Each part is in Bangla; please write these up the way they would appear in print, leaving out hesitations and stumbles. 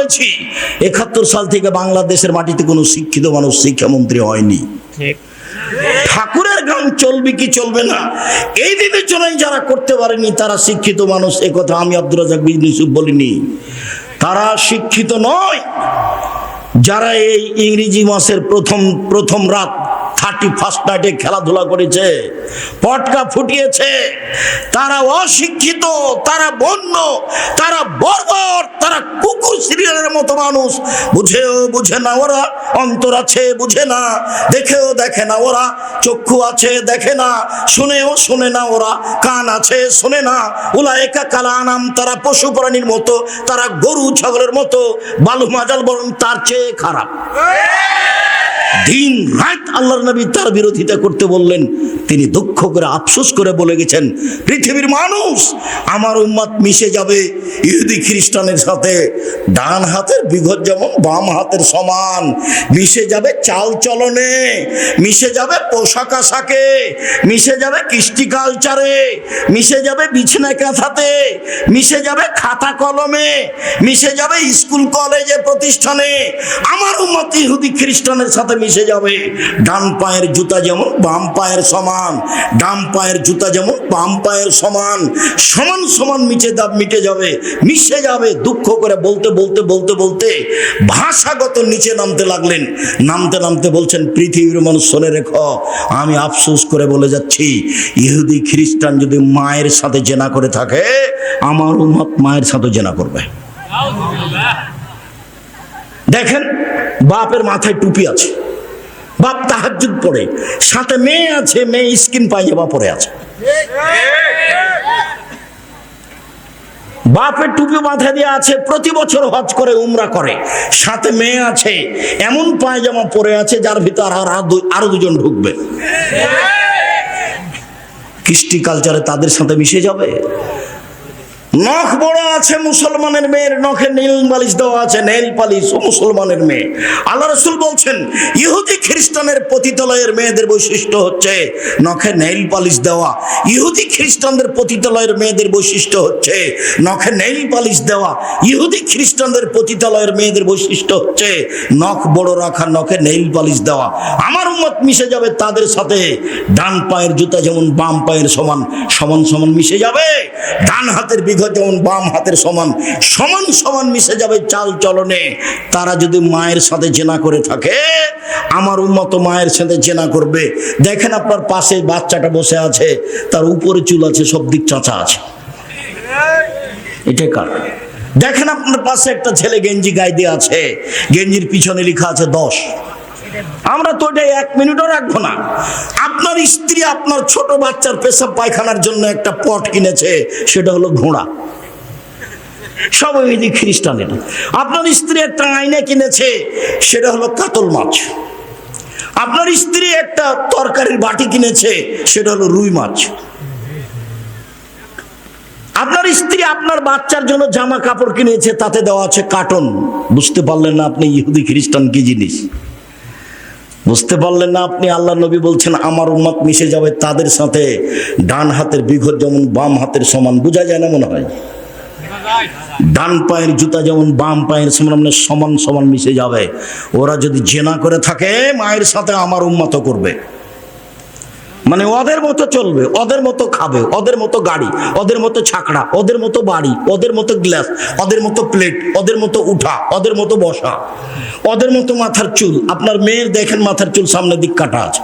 বলছি 71 সাল থেকে বাংলাদেশের মাটিতে কোনো শিক্ষিত মানুষ শিক্ষামন্ত্রী হয়নি। ঠাকুরের গান চলবে কি চলবে না এই বিবেচনায় যারা করতে পারেনি তারা শিক্ষিত মানুষ, এ কথা আমি আব্দুর রাজ্জাক বিন ইউসুফ বলিনি। তারা শিক্ষিত নয় যারা এই ইংরেজি মাসের প্রথম রাত 31st নাইটে খেলাধুলা করেছে, পটকা ফুটিয়েছে, তারা অশিক্ষিত, তারা বন্য, তারা বর্বর, তারা কুকুর সিরিয়ালের মতো মানুষ। বুঝেও বুঝে না ওরা, অন্তর আছে বুঝে না, দেখেও দেখে না ওরা, চক্ষু আছে দেখে না, শুনেও শুনে না ওরা, কান আছে শোনে না। উলায়েকা কাল আনাম, তারা পশু প্রাণীর মতো, তারা গরু ছাগলের মতো, বালু মাজাল বরং তার চেয়ে খারাপ। দিন রাত আল্লাহর নবী তার বিরোধিতা করতে বললেন, তিনি দুঃখ করে আফসোস করে বলে গেছেন, পৃথিবীর মানুষ আমার উম্মত মিশে যাবে ইহুদি খ্রিস্টানের সাথে। ডান হাতের বিঘত যেমন বাম হাতের সমান, মিশে যাবে চাল চলনে, মিশে যাবে পোশাক আশাকে, মিশে যাবে কৃষ্টি কালচারে, মিশে যাবে বিছানা কাঁথাতে, মিশে যাবে খাতা কলমে, মিশে যাবে স্কুল কলেজে প্রতিষ্ঠানে। আমার উম্মত ইহুদি খ্রিস্টানের সাথে মিশে যাবে। ডান পায়ের জুতা যেমন বাম পায়ের সমান, ডান পায়ের জুতা যেমন বাম পায়ের সমান, সমান সমান মিটে যাবে, মিশে যাবে। দুঃখ করে বলতে বলতে বলতে বলতে ভাষাগত নিচে নামতে লাগলেন। নামতে নামতে বলছেন, পৃথিবীর মানুষ শোনে রেখো, আমি আফসোস করে বলে যাচ্ছি, ইহুদি খ্রিস্টান যদি মায়ের সাথে জেনা করে থাকে, আমার উম্মত মায়ের সাথে জেনা করবে। দেখেন, বাপের মাথায় টুপি আছে, বাপ তাহাজ্জুদ পড়ে, সাথে মেয়ে আছে, মেয়ে স্কিন পায়জামা পরে আছে। বাপের টুপি মাথায় দিয়ে আছে, প্রতি বছর হজ করে উমরা করে, সাথে মেয়ে আছে, এমন পায়জামা পরে আছে যার ভিতর আরো দুজন ঢুকবে। কৃষ্টি কালচারে তাদের সাথে মিশে যাবে। নখ বড় আছে মুসলমানের মেয়ের, নখে নীল পালিশ দেওয়া আছে, নেল পালিশ ও মুসলমানের মেয়ে। আল্লাহ রাসূল বলছেন, ইহুদি খ্রিস্টানের পতিতালয়ের মেয়েদের বৈশিষ্ট্য হচ্ছে নখে নেল পালিশ দেওয়া। ইহুদি খ্রিস্টানদের পতিতালয়ের মেয়েদের বৈশিষ্ট্য হচ্ছে নখে নেল পালিশ দেওয়া। ইহুদি খ্রিস্টানদের পতিতালয়ের মেয়েদের বৈশিষ্ট্য হচ্ছে নখ বড় রাখা, নখে নেল পালিশ দেওয়া। আমার উম্মত মিশে যাবে তাদের সাথে। ডান পায়ের জুতা যেমন বাম পায়ের সমান, সমান সমান মিশে যাবে। ডান হাতের বিঘত যেমন বাম হাতের সমান, সমান সমান মিশে যাবে চাল চলনে। তারা যদি মায়ের সাথে জেনা করে থাকে, আমার উম্মত মায়ের সাথে জেনা করবে। দেখেন, আপনার পাশে বাচ্চাটা বসে আছে, তার উপরে চুল আছে, সব দিক চাচা আছে, এটা কার? দেখেন, আপনার পাশে একটা ছেলে গেঞ্জি গায়ে দিয়ে আছে, গেঞ্জির পিছনে লেখা আছে 10। আমরা তো এটা 1 মিনিটও রাখবো না। আপনার স্ত্রী আপনার ছোট বাচ্চার পেশাব পায়খানার জন্য একটা পট কিনেছে, সেটা হলো ঘোড়া। সব ইহুদি খ্রিস্টান। এটা আপনার স্ত্রী একটা আয়না কিনেছে, সেটা হলো কাতল মাছ। আপনার স্ত্রী একটা তরকারির বাটি কিনেছে, সেটা হলো রুই মাছ। আপনার স্ত্রী আপনার বাচ্চার জন্য জামা কাপড় কিনেছে, তাতে দেওয়া আছে কার্টন। বুঝতে পারলেন না আপনি ইহুদি খ্রিস্টান কি জিনিস? বুঝতে পারলেন না আপনি? আল্লাহ নবী বলছেন, আমার উম্মত মিশে যাবে তাদের সাথে। ডান হাতের বিঘত যেমন বাম হাতের সমান, বোঝা যায় না মনে হয়? ডান পায়ের জুতা যেমন বাম পায়ের সমান, সমান সমান মিশে যাবে। ওরা যদি জেনা করে থাকে, মায়ের সাথে আমার উম্মত করবে। মানে ওদের মতো চলবে, ওদের মতো খাবে, ওদের মতো গাড়ি, ওদের মতো ছাকড়া, ওদের মতো বাড়ি, ওদের মতো গ্লাস, ওদের মতো প্লেট, ওদের মতো উঠা, ওদের মতো বসা, ওদের মতো মাথার চুল। আপনার মেয়ের দেখেন মাথার চুল সামনের দিক কাটা আছে,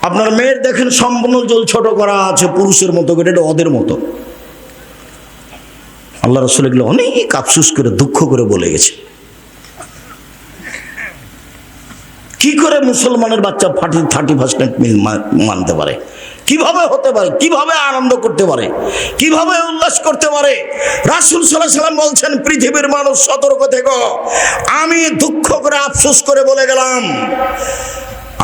আপনার মেয়ের দেখেন সম্পূর্ণ চুল ছোট করা আছে পুরুষের মতো করে, এটা ওদের মতো। আল্লাহ রাসূল এগুলো অনেক আফসোস করে দুঃখ করে বলে গেছে। কি করে মুসলমানের বাচ্চা 31st মানতে পারে? কিভাবে হতে পারে? কিভাবে আনন্দ করতে পারে? কিভাবে উল্লাস করতে পারে? রাসূল সাল্লাল্লাহু আলাইহি ওয়াসাল্লাম বলছেন, পৃথিবীর মানুষ সতর্ক থেকো। আমি দুঃখ করে আফসোস করে বলে গেলাম,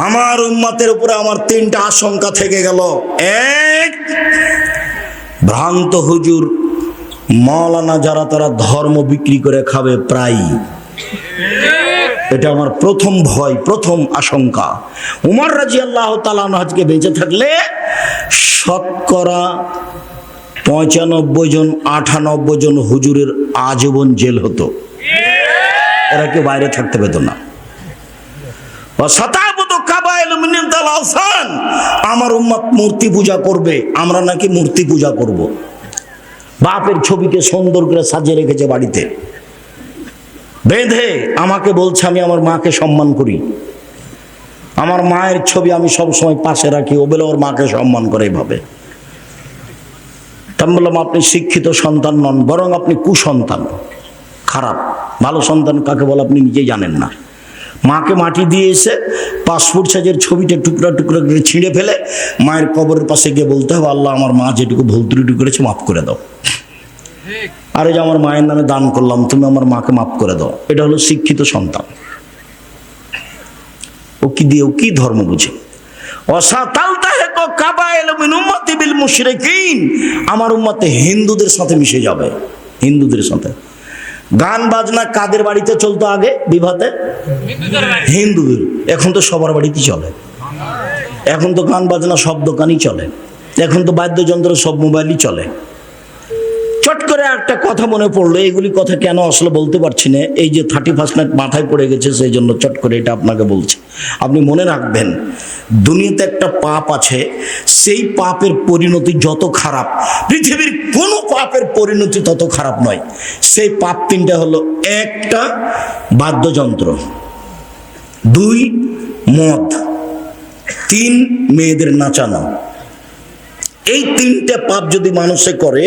আমার উম্মতের উপরে আমার 3টা আশঙ্কা থেকে গেল। 1, ভ্রান্ত হুজুর মাওলানা যারা, তারা ধর্ম বিক্রি করে খাবে প্রায়। এটা আমার প্রথম ভয়, প্রথম আশঙ্কা। উমর রাদিয়াল্লাহু তাআলা আনহু আজকে বেঁচে থাকলে শতকরা 95 জন 98 জন হুজুরের আজীবন জেল হতো। এরা কেউ বাইরে থাকতে পেত না। আমার উম্মত মূর্তি পূজা করবে, আমরা নাকি মূর্তি পূজা করব। বাপের ছবিকে সুন্দর করে সাজিয়ে রেখেছে বাড়িতে বেঁধে, আমাকে বলছে আমি আমার মাকে সম্মান করি, আমার মায়ের ছবি আমি সবসময় পাশে রাখি, ও বলে ওর মাকে সম্মান করে এভাবে। আমি বললাম আপনি শিক্ষিত সন্তান নন, বরং আপনি কুসন্তান, খারাপ। ভালো সন্তান কাকে বলে আপনি নিজেই জানেন না। মাকে মাটি দিয়ে এসে পাসপোর্ট সাইজের ছবিটা টুকরা টুকরা করে ছিঁড়ে ফেলে মায়ের কবরের পাশে গিয়ে বলতে হবে আল্লাহ আমার মা যেটুকু ভুল ত্রুটি করেছে মাফ করে দাও। আরে যে আমার মায়ের নামে দান করলাম, তুমি আমার মাকে মাফ করে দাও। এটা হলো শিক্ষিত সন্তান। ও কি দিয়ে, ও কি ধর্ম বুঝে? আমার উম্মতে হিন্দুদের সাথে মিশে যাবে, হিন্দুদের সাথে। গান বাজনা কাদের বাড়িতে চলতো আগে বিবাহতে? হিন্দুদের। এখন তো সবার বাড়িতেই চলে, এখন তো গান বাজনা সব দোকানই চলে, এখন তো বাদ্যযন্ত্র সব মোবাইলই চলে। চট করে একটা কথা মনে পড়লো, এগুলি কথা কেন আসলে বলতে পারছি না, এই যে 31 নাইট মাথায় পড়ে গেছে সেই জন্য চট করে এটা আপনাকে বলছি। আপনি মনে রাখবেন, দুনিয়াতে একটা পাপ আছে, সেই পাপের পরিণতি যত খারাপ, পৃথিবীর কোনো পাপের পরিণতি তত খারাপ নয়। সেই পাপ তিনটা হলো: একটা বাদ্যযন্ত্র, 2 মদ, 3 মেয়েদের নাচানো। এই 3টে পাপ যদি মানুষে করে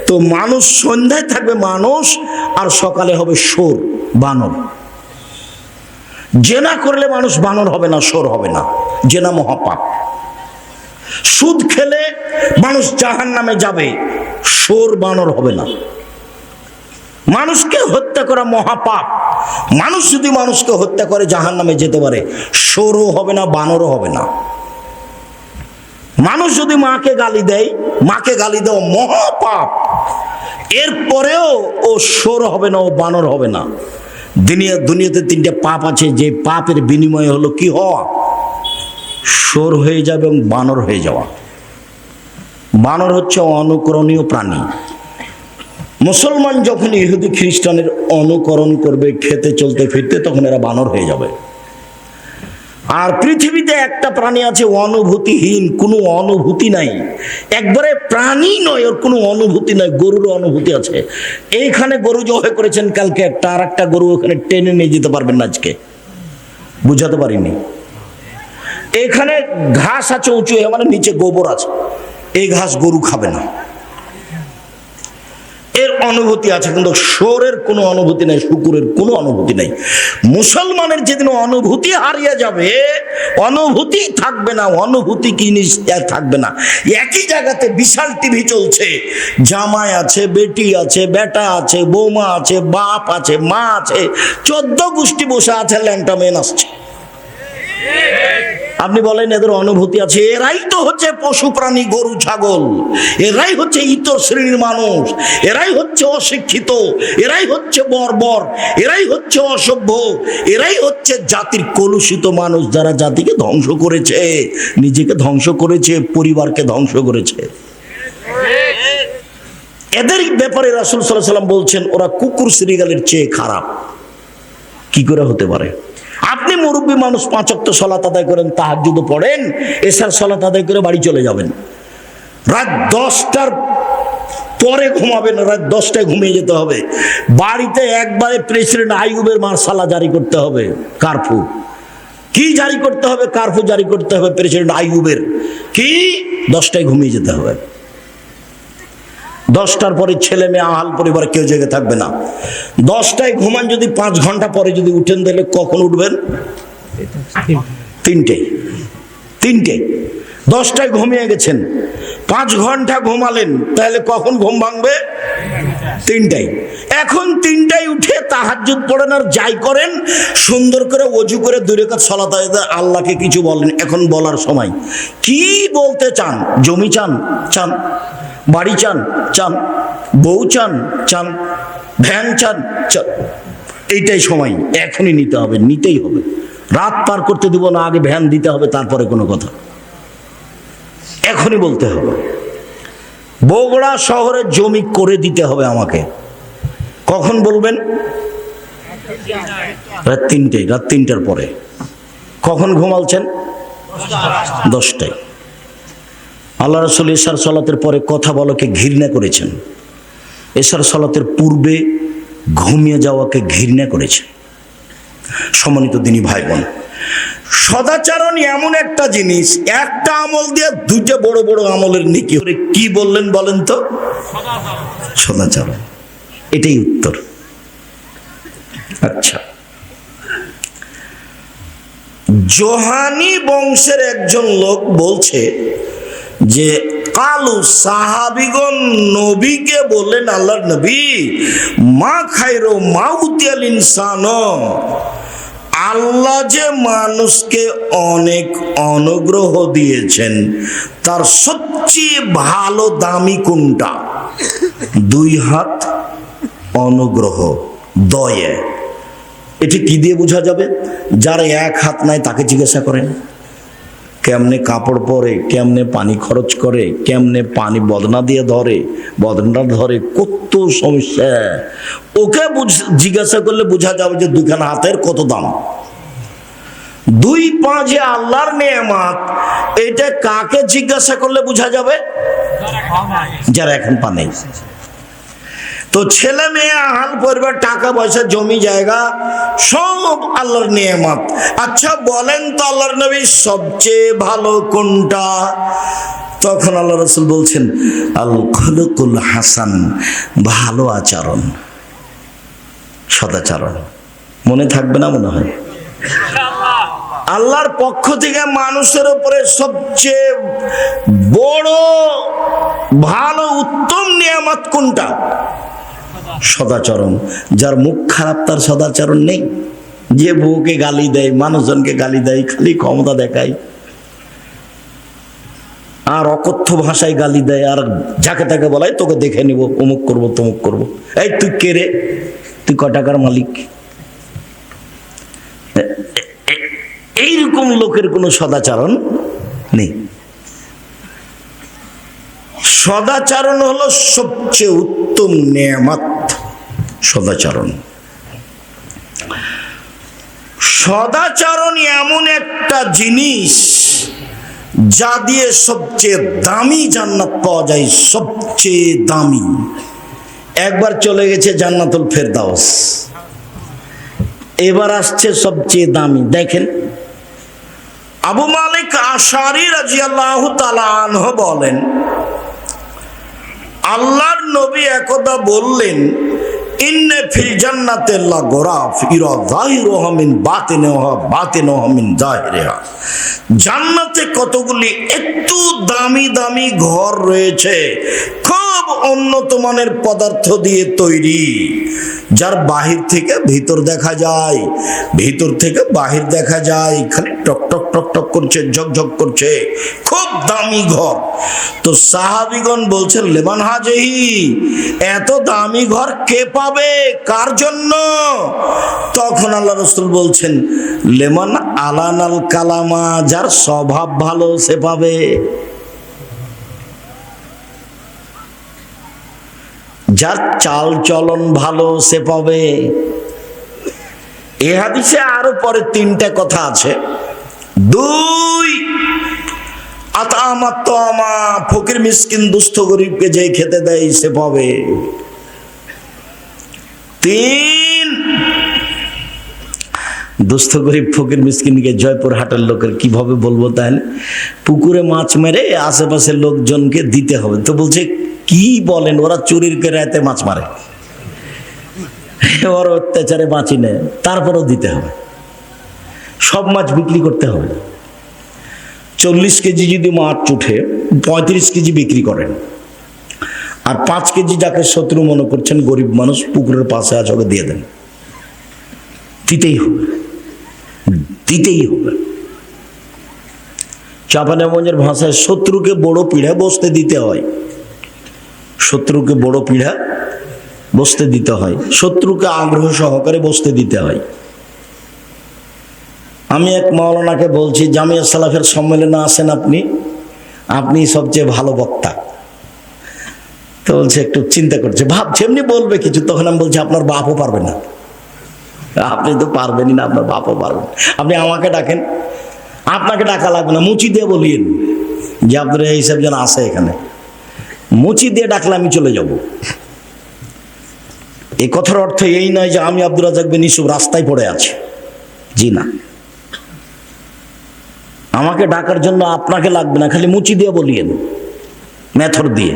তো মানুষ সন্ধ্যায় থাকবে মানুষ, আর সকালে হবে শোর, বানর। জেনা করলে মানুষ বানর হবে না, শোর হবে না, জেনা মহাপাপ। সুদ খেলে মানুষ জাহান্নামে যাবে, শোর বানর হবে না। মানুষকে হত্যা করা মহাপাপ, মানুষ যদি মানুষকে হত্যা করে জাহান্নামে যেতে পারে, শোরও হবে না, বানরও হবে না। মানুষ যদি মাকে গালি দেয়, মাকে গালি দেওয়া মহাপাপ, এরপরেও ও শোর হবে না, ও বানর হবে না। দুনিয়াতে 3টে পাপ আছে, যে পাপের বিনিময় হলো কি হওয়া? শোর হয়ে যাবে এবং বানর হয়ে যাওয়া। বানর হচ্ছে অনুকরণীয় প্রাণী। মুসলমান যখন ইহুদি খ্রিস্টানের অনুকরণ করবে খেতে চলতে ফিরতে, তখন এরা বানর হয়ে যাবে। আর পৃথিবীতে একটা প্রাণী আছে অনুভূতিহীন, কোনো অনুভূতি নাই, একবারে প্রাণী নয়, ওর কোনো অনুভূতি নাই। গরুর অনুভূতি আছে। এইখানে গরু জবাই করেছেন কালকে একটা, আর একটা গরু ওখানে টেনে নিয়ে যেতে পারবেন না আজকে, বুঝাতে পারিনি। এখানে ঘাস আছে উঁচু, মানে নিচে গোবর আছে, এই ঘাস গরু খাবে না। এর অনুভূতি আছে, কিন্তু শোরের কোনো অনুভূতি নাই, শুকুরের কোনো অনুভূতি নাই। মুসলমানের যেদিন অনুভূতি হারিয়ে যাবে, অনুভূতি থাকবে না, অনুভূতি কি জিনিস থাকবে না। একই জায়গাতে বিশাল টিভি চলছে, জামাই আছে, বেটি আছে, বেটা আছে, বৌমা আছে, বাপ আছে, মা আছে, 14 গোষ্ঠী বসে আছে, ল্যাংটা মেন আসছে। আপনি বলেন এদের অনুভূতি আছে? এরাই তো হচ্ছে পশু প্রাণী, গরু ছাগল, এরাই হচ্ছে ইতর শ্রেণীর মানুষ, এরাই হচ্ছে অশিক্ষিত, এরাই হচ্ছে বর্বর, এরাই হচ্ছে অসভ্য, এরাই হচ্ছে জাতির কলুষিত মানুষ, যারা জাতিকে ধ্বংস করেছে, নিজেকে ধ্বংস করেছে, পরিবারকে ধ্বংস করেছে। এদের ব্যাপারে রাসূল সাল্লাল্লাহু আলাইহি ওয়াসাল্লাম বলছেন ওরা কুকুর শ্রীগালের চেয়ে খারাপ। কি করে হতে পারে? আপনি মুরব্বী মানুষ, 5 ওয়াক্ত সালাত আদায় করেন, তাহাজ্জুদ পড়েন, এশার সালাত আদায় করে বাড়ি চলে যাবেন, রাত 10টার পরে ঘুমাবেন, রাত 10টায় ঘুমিয়ে যেতে হবে। বাড়িতে একবারে প্রেসিডেন্ট আইয়ুবের মার্শালা জারি করতে হবে, কারফিউ। কি জারি করতে হবে? কারফিউ জারি করতে হবে প্রেসিডেন্ট আইয়ুবের। কি? 10টায় ঘুমিয়ে যেতে হবে। 10টার পরে ছেলে মেয়ে আহাল পরিবার কেউ জেগে থাকবে না। 10টায় ঘুমান, যদি 5 ঘন্টা পরে যদি উঠেন, তাহলে কখন উঠবেন? 3টে। 10টায় ঘুমিয়ে গেছেন, 5 ঘন্টা ঘুমালেন, তাহলে কখন ঘুম ভাঙবে? 3টায়। এখন 3টায় উঠে তাহাজ্জুদ পড়েন, আর যাই করেন সুন্দর করে ওযু করে 2 রাকাত সালাত আদায়, আল্লাহকে কিছু বলেন। এখন বলার সময় কি বলতে চান? জমি চান? চান। বাড়ি চান? চান। বউ চান? চান। ভ্যান চান? চান। এইটাই সময়, এখনই নিতে হবে, নিতেই হবে। রাত পার করতে দিব না, আগে ভ্যান দিতে হবে, তারপরে কোনো কথা। এখনই বলতে হবে। বগুড়া শহরে জমি করে দিতে হবে আমাকে। কখন বলবেন? রাত 3টার পরে। কখন ঘুমালছেন? 10টায়। আল্লাহ রাসূল এশার সালাতের পরে কথা বলাকে ঘৃণা করেছেন, এশার সালাতের পূর্বে ঘুমিয়ে যাওয়াকে ঘৃণা করেছেন। সম্মানিত দিনী ভাই বোন, সদাচরণ এমন একটা জিনিস, একটা আমল দিয়ে দুইটা বড় বড় আমলের নেকি। কি বললেন বলেন তো? সদাচরণ, এটাই উত্তর। আচ্ছা, জোহানি বংশের একজন লোক বলছে যে কালু সাহাবিগণ নবীকে বললেন, আল্লাহর নবী, মা খায়রো মা উতিয়াল ইনসান, আল্লাহ যে মানুষকে অনেক অনুগ্রহ দিয়েছেন তার সবচেয়ে ভালো দামি কোনটা? 2 হাত অনুগ্রহ, দয়ে। এটি কি দিয়ে বোঝা যাবে? যার 1 হাত নাই তাকে জিজ্ঞাসা করেন কেমনে কাপড় পরে, কেমনে পানি খরচ করে, কেমনে পানি বদনা দিয়ে ধরে, বদনা ধরে, কত সমস্যা। ওকে জিজ্ঞাসা করলে বোঝা যাবে যে 2খানা হাতের কত দাম। 2 পা যে আল্লাহর নেয়ামত, এটা কাকে জিজ্ঞাসা করলে বোঝা যাবে? যারা এখন পা নেই। তো ছেলে মেয়ে, আহাল পরিবার, টাকা পয়সা, জমি জায়গা সব আল্লাহর নেয়ামত। আচ্ছা বলেন তো আল্লাহর নবী সবচেয়ে ভালো কোনটা? তখন আল্লাহ রাসূল বলছেন, আল খুলুকুল হাসান, ভালো আচরণ, সদাচরণ। মনে থাকবে না মনে হয়? আল্লাহর পক্ষ থেকে মানুষের উপরে সবচেয়ে বড় ভালো উত্তম নিয়ামত কোনটা? সদাচরণ। যার মুখ খারাপ তার সদাচরণ নেই। যে বউকে গালি দেয়, মানুষজনকে গালি দেয়, খালি ক্ষমতা দেখায়, আর অকথ্য ভাষায় গালি দেয়, আর যাকে তাকে বলায় তোকে দেখে নিব, অমুক করব তমুক করব। এই তুই কে রে? তুই ক টাকার মালিক? এইরকম লোকের কোনো সদাচরণ নেই। সদাচরণ হলো সবচেয়ে উত্তম নেয়ামত। সদাচরণ, সদাচরণ এমন একটা জিনিস যা দিয়ে সবচেয়ে দামি জান্নাত পাওয়া যায়, সবচেয়ে দামি। একবার চলে গেছে জান্নাতুল ফেরদাউস, এবার আসছে সবচেয়ে দামি। দেখেন, আবু মালিক আশারি রাদিয়াল্লাহু তাআলা আনহু বলেন, আল্লাহর নবী একদা বললেন, ইন্নে ফিল জান্নাতি লাগুরাফ ইরা যাহিরুহা মিন বাতিনিহা বাতিনুহা মিন যাহিরিহা। জান্নাতে কতগুলি একটু দামি দামি ঘর রয়েছে, খুব উন্নত মানের পদার্থ দিয়ে তৈরি, যার বাহির থেকে ভিতর দেখা যায়, ভিতর থেকে বাহির দেখা যায়, খালি টক টক টক টক করছে, ঝকঝক করছে, খুব দামি ঘর। তো সাহাবীগণ বলছেন, লেমান হাজেহি, এত দামি ঘর কে পাবে, কার জন্য? তখন আল্লাহ রাসূল বলছেন, লেমান আলানাল কালামা, যার স্বভাব ভালো সে পাবে। যার চাল চলন ভালো সে পাবে। এ হাদিসে আরো পরে 3টা কথা আছে। 2, আতামাত তামা, ফকির মিসকিন দুস্থ গরিবকে যে খেতে দেয় সে পাবে। 3, দুস্থ গরিব ফকির মিসকিনকে জয়পুর হাটের লোকের কিভাবে বলবো, তাহলে পুকুরে মাছ মেরে আশেপাশের লোকজনকে দিতে হবে। তো বলছে, কি বলেন, ওরা চুরির কেরাতে মাছ মারে, ওর অত্যাচারে বাঁচি নেয়, তারপরেও দিতে হবে। সব মাছ বিক্রি করতে হবে। 40 কেজি যদি মাছ উঠে 35 কেজি বিক্রি করেন, আর 5 কেজি যাকে শত্রু মনে করছেন, গরিব মানুষ পুকুরের পাশে আছে, ওকে দিয়ে দেন। দিতেই হবে, দিতেই হবে। চাঁপানেগঞ্জের ভাষায় শত্রুকে বড় পিঠা বসতে দিতে হয়। শত্রুকে বড় পিঠা বসতে দিতে হয়, শত্রুকে আগ্রহ সহকারে বসতে দিতে হয়। আমি এক মাওলানাকে বলছি, জামিয়া সালাফের সম্মেলনে আসেন আপনি, আপনি সবচেয়ে ভালো বক্তা। তো বলছে, একটু চিন্তা করছে, ভাবছে এমনি বলবে কিছু। তখন আমি বলছি, আপনার বাপও পারবে না, আপনি তো পারবেনই না, আপনার বাপও পারবেন। আপনি আমাকে ডাকেন, আপনাকে ডাকা লাগবে না, মুচি দিয়ে বলিয়েন যে আপনার এইসব যেন আসে এখানে, মুচি দিয়ে ডাকলে আমি চলে যাব। এই কথার অর্থ এই নয় যে আমি আব্দুর রাজ্জাক বিন ইউসুফ রাস্তায় পড়ে আছি, জি না। আমাকে ডাকার জন্য আপনাকে লাগবে না, খালি মুচি দিয়ে বলিয়েন, মেথড দিয়ে,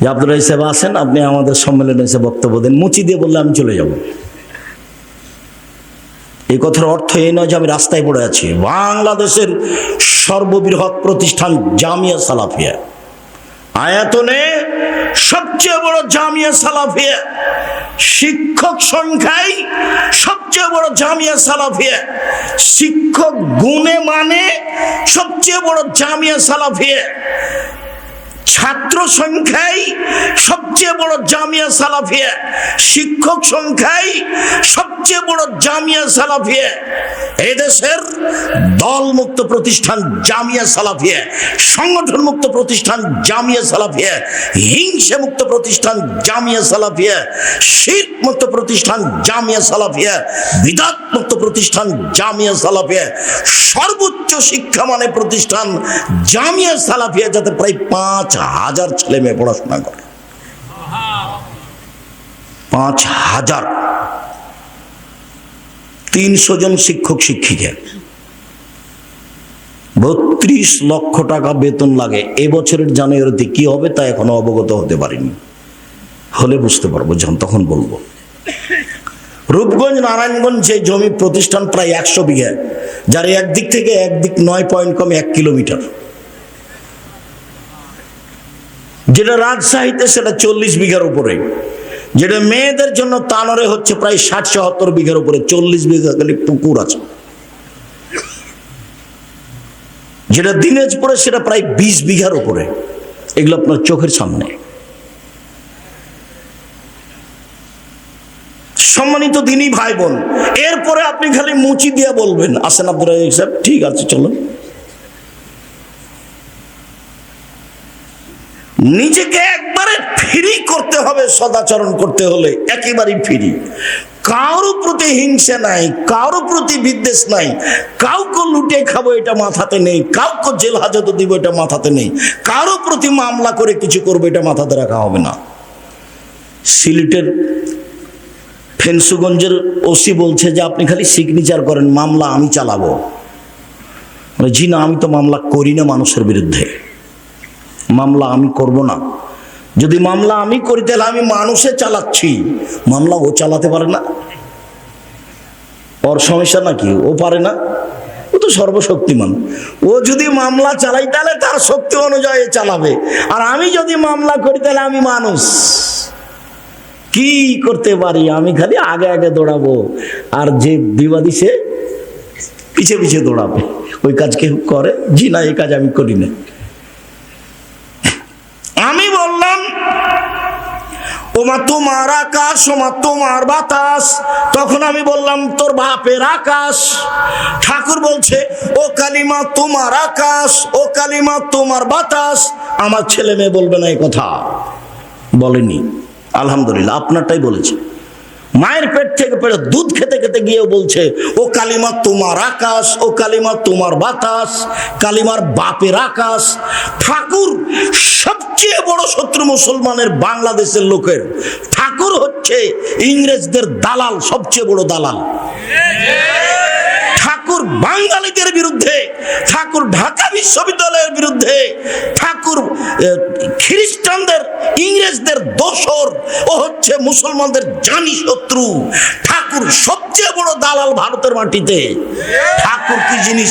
যে আব্দুর রাজ্জাক সাহেব আসেন, আপনি আমাদের সম্মেলনে এসে বক্তব্য দেন, মুচি দিয়ে বললে আমি চলে যাব। এই কথার অর্থ এই নয় যে আমি রাস্তায় পড়ে আছি। বাংলাদেশের সর্ববৃহৎ প্রতিষ্ঠান জামিয়া সালাফিয়া, আয়াতনে সবচেয়ে বড় জামিয়া সালাফিয়া, শিক্ষক সংখ্যায় সবচেয়ে বড় জামিয়া সালাফিয়া, শিক্ষক গুণে মানে সবচেয়ে বড় জামিয়া সালাফিয়া, ছাত্র সংখ্যায় সবচেয়ে বড় জামিয়া সালাফিয়া, শিক্ষক সংখ্যায় সবচেয়ে বড় জামিয়া সালাফিয়া, এদেশের দল মুক্ত প্রতিষ্ঠান জামিয়া সালাফিয়া, সংগঠন মুক্ত প্রতিষ্ঠান জামিয়া সালাফিয়া, হিংসা মুক্ত প্রতিষ্ঠান জামিয়া সালাফিয়া, শিরক মুক্ত প্রতিষ্ঠান জামিয়া সালাফিয়া, বিদআত মুক্ত প্রতিষ্ঠান জামিয়া সালাফিয়া, সর্বোচ্চ শিক্ষা মানে প্রতিষ্ঠান জামিয়া সালাফিয়া, যাতে প্রায় 5,000 ছেলে মেয়ে পড়াশোনা করে। 5,000, 300 জন শিক্ষক শিক্ষিকা, 32 লক্ষ টাকা বেতন লাগে। এবছরের জানুয়ারিতে কি হবে তা এখনো অবগত হতে পারিনি, হলে বুঝতে পারবো, যখন তখন বলবো। রূপগঞ্জ নারায়ণগঞ্জ যে জমি প্রতিষ্ঠান প্রায় 100 বিঘা, যার একদিক থেকে একদিক 9 পয়েন্ট কমে 1 কিলোমিটার, যেটা রাজশাহীতে সেটা 40 বিঘার উপরে, যেটা মেয়েদের জন্য তানরে হচ্ছে প্রায় 60-70 বিঘার উপরে, 40 বিঘা খালি পুকুর আছে। যেটা দিনাজপুরে সেটা প্রায় 20 বিঘার উপরে। এগুলো আপনার চোখের সামনে। সম্মানিত দিনী ভাই বোন, এরপরে আপনি খালি মুচি দিয়ে বলবেন আসেন আব্দুর রাজ্জাক সাহেব, ঠিক আছে চলো। নিজেকে একবারে ফ্রি করতে হবে, সদাচরণ করতে হলে একেবারেই ফ্রি। কারো প্রতি হিংসা নাই, কারো প্রতি বিদ্বেষ নাই, কাউকে লুটে খাবো এটা মাথাতে নেই, কাউকে জেল হাজতে দিব এটা মাথাতে নেই, কারো প্রতি মামলা করে কিছু করবো এটা মাথাতে রাখা হবে না। সিলেটের ফেন্সুগঞ্জের ওসি বলছে যে আপনি খালি সিগনেচার করেন, মামলা আমি চালাবো। জি না, আমি তো মামলা করি না মানুষের বিরুদ্ধে, মামলা আমি করব না। যদি মামলা আমি করি তাহলে আমি মানুষে চালাচ্ছি, মামলা ও চালাতে পারে না, ওর সমস্যা নাকি? ও পারে না, ও তো সর্বশক্তিমান। ও যদি মামলা চালাই তাহলে তার শক্তি অনুযায়ী চালাবে, আর আমি যদি মামলা করি তাহলে আমি মানুষ, কি করতে পারি? আমি খালি আগে আগে দৌড়াবো, আর যে বিবাদী সে পিছে পিছে দৌড়াবে। ওই কাজ কেউ করে? জি না, এই কাজ আমি করি না। আমি বললাম ওমা তোমার আকাশ, ওমা তোমার বাতাস। তখন আমি বললাম তোর বাপের আকাশ। ঠাকুর বলছে ও কালিমা তোমার আকাশ, ও কালিমা তোমার বাতাস। আমার ছেলে মেয়ে বলবে না এই কথা, বলেনি। আলহামদুলিল্লাহ, আপনারটাই বলেছে। মায়ের পেট থেকে পেটে দুধ খেতে খেতে গিয়েও বলছে ও কালিমা তোমার আকাশ, ও কালিমা তোমার বাতাস, কালিমার বাপের আকাশ। ঠাকুর সবচেয়ে বড় শত্রু মুসলমানের, বাংলাদেশের লোকের। ঠাকুর হচ্ছে ইংরেজদের দালাল, সবচেয়ে বড় দালাল। ঠাকুর বাঙালিদের বিরুদ্ধে, ঠাকুর ঢাকা বিশ্ববিদ্যালয়ের বিরুদ্ধে, ঠাকুর খ্রিস্টানদের, ইংরেজদের দোসর, ও হচ্ছে মুসলমানদের জানি শত্রু। ঠাকুর সবচেয়ে বড় দালাল ভারতের মাটিতে। ঠাকুর কি জিনিস?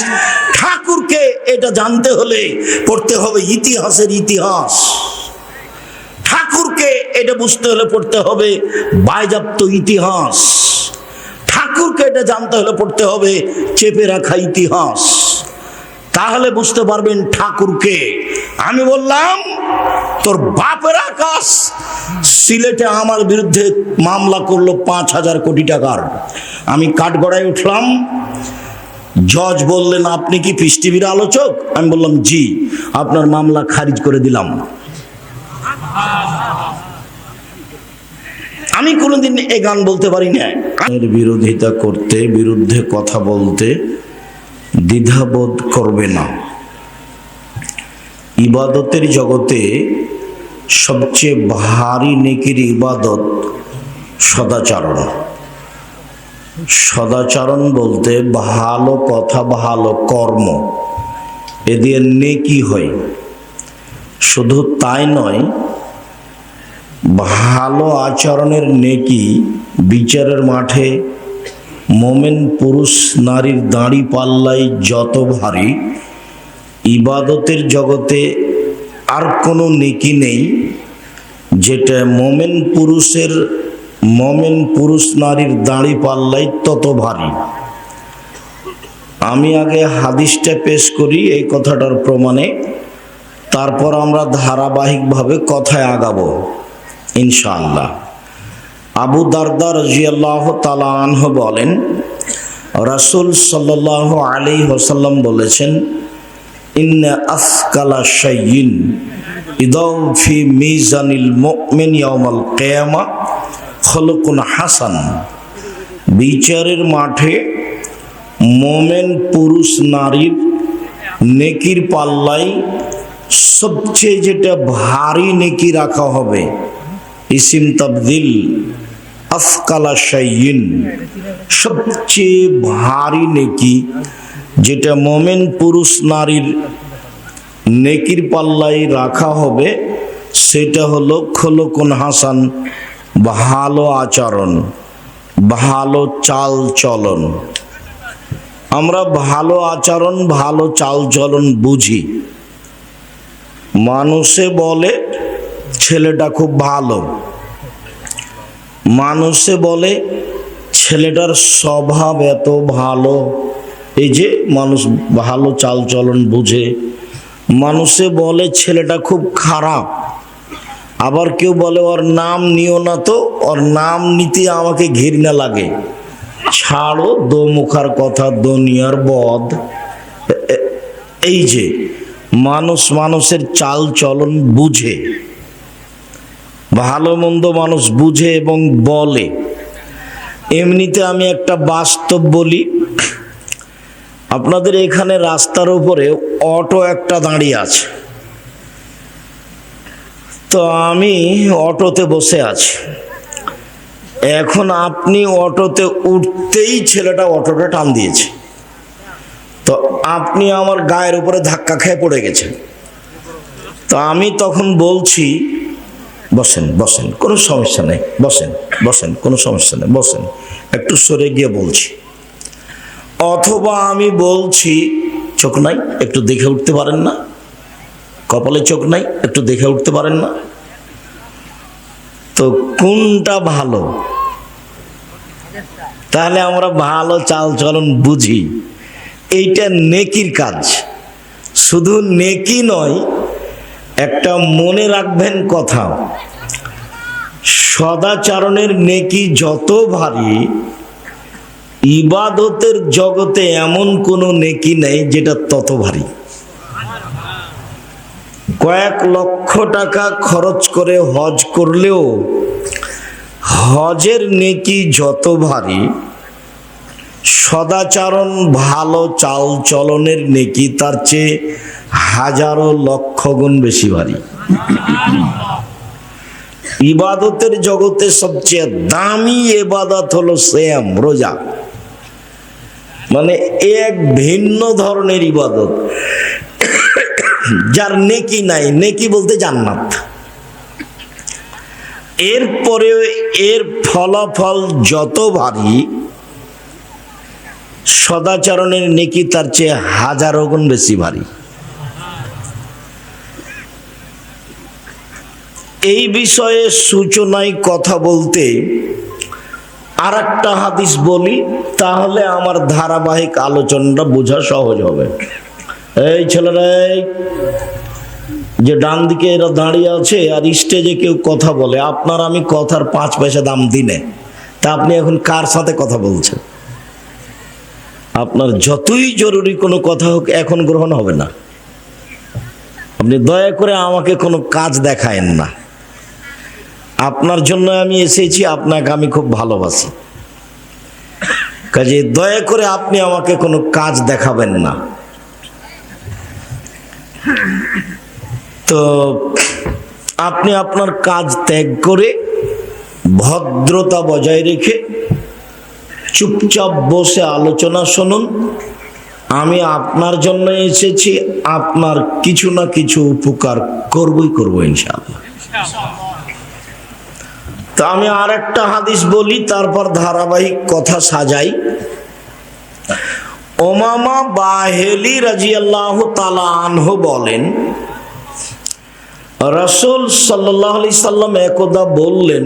ঠাকুরকে এটা জানতে হলে পড়তে হবে ইতিহাসের ইতিহাস। ঠাকুরকে এটা বুঝতে হলে পড়তে হবে বায়জাপ্ত ইতিহাস। ঠাকুরকে এটা জানতে হলে পড়তে হবে চেপে রাখা ইতিহাস, তাহলে বুঝতে পারবেন ঠাকুরকে। আমি বললাম তোর বাপের আকাশ সিলেটে আমার বিরুদ্ধে মামলা করলো 5,000 কোটি টাকার। আমি কাঠগড়ায় উঠলাম, জজ বললেন আপনি কি পিস টিভির আলোচক? আমি বললাম জি, আপনার মামলা খারিজ করে দিলাম। আমি কোনোদিন এ গান বলতে পারি না। এর বিরোধিতা করতে, বিরুদ্ধে কথা বলতে দ্বিধাবোধ করবে না। ইবাদতের জগতে সবচেয়ে ভারী নেকির ইবাদত সদাচরণ। সদাচরণ বলতে ভালো কথা, ভালো কর্ম, এ দিয়ে নেকি হয়। শুধু তাই নয়, ভালো আচরণের নেকি বিচারের মাঠে মোমেন পুরুষ নারীর দাঁড়ি পাল্লাই যত ভারী, ইবাদতের জগতে আর কোনো নেকি নেই যেটা মোমেন পুরুষ নারীর দাঁড়ি পাল্লাই তত ভারী। আমি আগে হাদিসটা পেশ করি এই কথাটার প্রমাণে, তারপর আমরা ধারাবাহিকভাবে কথায় আগাবো ইনশাআল্লাহ। আবু দারদা রাদিয়াল্লাহু তাআলা আনহু বলেন, রাসূল সাল্লাল্লাহু আলাইহি ওয়াসাল্লাম বলেছেন, ইন্না আসকালা শাইইন ইদাউ ফি মিজানিল মুমিন ইয়াউমাল কিয়ামা খুলুকুন হাসান। বিচারের মাঠে মোমেন পুরুষ নারীর নেকির পাল্লাই সবচেয়ে যেটা ভারী নেকি রাখা হবে, ইসিম তাবদিল, আসকালা শাইইন, সবচেয়ে ভারী নেকি যেটা মোমেন পুরুষ নারীর নেকির পাল্লাই রাখা হবে, সেটা হলো খুলুকুন হাসান, ভালো আচরণ, ভালো চাল চলন। আমরা ভালো আচরণ, ভালো চাল চলন বুঝি। মানুষে বলে ছেলেটা খুব ভালো, মানুষে বলে ছেলেটার স্বভাব এত ভালো, এই যে মানুষ ভালো চাল চলন বুঝে। মানুষে বলে ছেলেটা খুব খারাপ, আবার কেউ বলে ওর নাম নিও না তো, ওর নাম নিতে আমাকে ঘৃণা লাগে। ছাড়ো দোমুখার কথা, দুনিয়ার বদ। এই যে মানুষ মানুষের চাল চলন বুঝে, ভালো মন্দ মানুষ বুঝে এবং বলে। এমনিতে আমি একটা বাস্তব বলি, আপনাদের এখানে রাস্তার উপরে অটো একটা দাঁড়িয়ে আছে, তো আমি অটোতে বসে আছি। এখন আপনি অটোতে উঠতেই ছেলেটা অটোটা টান দিয়েছে, তো আপনি আমার গায়ের উপরে ধাক্কা খেয়ে পড়ে গেছেন। তো আমি তখন বলছি, বসেন বসেন, কোনো সমস্যা নেই, বসেন বসেন, কোনো সমস্যা নেই, বসেন, একটু সরে গিয়ে বলছি। অথবা আমি বলছি, চোখ নাই, একটু দেখে উঠতে পারেন না? কপালে চোখ নাই, একটু দেখে উঠতে পারেন না? তো কোনটা ভালো? তাহলে আমরা ভালো চাল চলন বুঝি, এইটা নেকির কাজ। শুধু নেকি নয়, একটা মনে রাখবেন কথা, সদাচরণের নেকি যত ভারী, ইবাদতের জগতে এমন কোনো নেকি নেই যেটা তত ভারী। কয়েক লক্ষ টাকা খরচ করে হজ করলেও হজের নেকি যত ভারী, সদাচরণ ভালো চাল চলনের নেকি তার চেয়ে হাজারো লক্ষ গুণ বেশি ভারী। ইবাদতের জগতে সবচেয়ে দামি ইবাদত হলো সিয়াম, রোজা। মানে এক ভিন্ন ধরনের ইবাদত, যার নেকি নাই। নেকি বলতে জান্নাত। এরপরে এর ফলাফল যত ভারী, সদাচরণের নেকি তার চেয়ে হাজারো গুণ বেশি ভারী। এই বিষয়ে সূচনায় কথা বলতে আর একটা হাদিস বলি, তাহলে আমার ধারাবাহিক আলোচনাটা বোঝা সহজ হবে। এই ছেলেরা, যে ডান দিকে এরা দাঁড়িয়ে আছে আর স্টেজে কেউ কথা বলে, আপনার আমি কথার 5 পয়সা দাম দিনে, তা আপনি এখন কার সাথে কথা বলছেন? আপনার যতই জরুরি কোনো কথা হোক, এখন গ্রহণ হবে না। আপনি দয়া করে আমাকে কোনো কাজ দেখায়েন না। আপনার জন্য আমি এসেছি, আপনাকে আমি খুব ভালোবাসি, কাজে দয়া করে আপনি আমাকে কোনো কাজ দেখাবেন না। তো আপনি আপনার কাজ ত্যাগ করে ভদ্রতা বজায় রেখে চুপচাপ বসে আলোচনা শুনুন। আমি আপনার জন্য এসেছি, আপনার কিছু না কিছু উপকার করবো ইনশাআল্লাহ। তো আমি আর একটা হাদিস বলি, তারপর ধারাবাহিক কথা সাজাই। উমামা বাহেলি রাদিয়াল্লাহু তাআলা আনহু বলেন, রাসূল সাল্লাল্লাহু আলাইহি সাল্লাম একদা বললেন,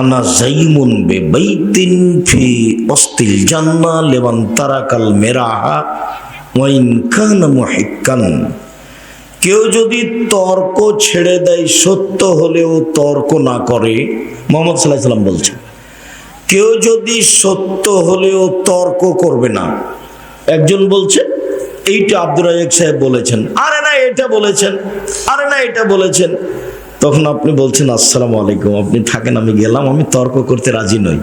আনা যাইমুন বিবাইতিন ফি ওয়াসতিল জান্নাহ লিমান তারাকাল মিরাহা ওয়া ইন কানা মুহিক্কান। কেউ যদি তর্ক ছেড়ে দেয়, সত্য হলেও তর্ক না করে, মুহাম্মদ সাল্লাল্লাহু আলাইহি সাল্লাম বলছেন, কেউ যদি সত্য হলেও তর্ক করবে না। একজন বলছে এইটা আব্দুর রাজ্জাক সাহেব বলেছেন, আরে না এটা বলেছেন, আরে না এটা বলেছেন। তখন আপনি বলছেন আসসালামু আলাইকুম, আপনি থাকেন, আমি গেলাম, আমি তর্ক করতে রাজি নই।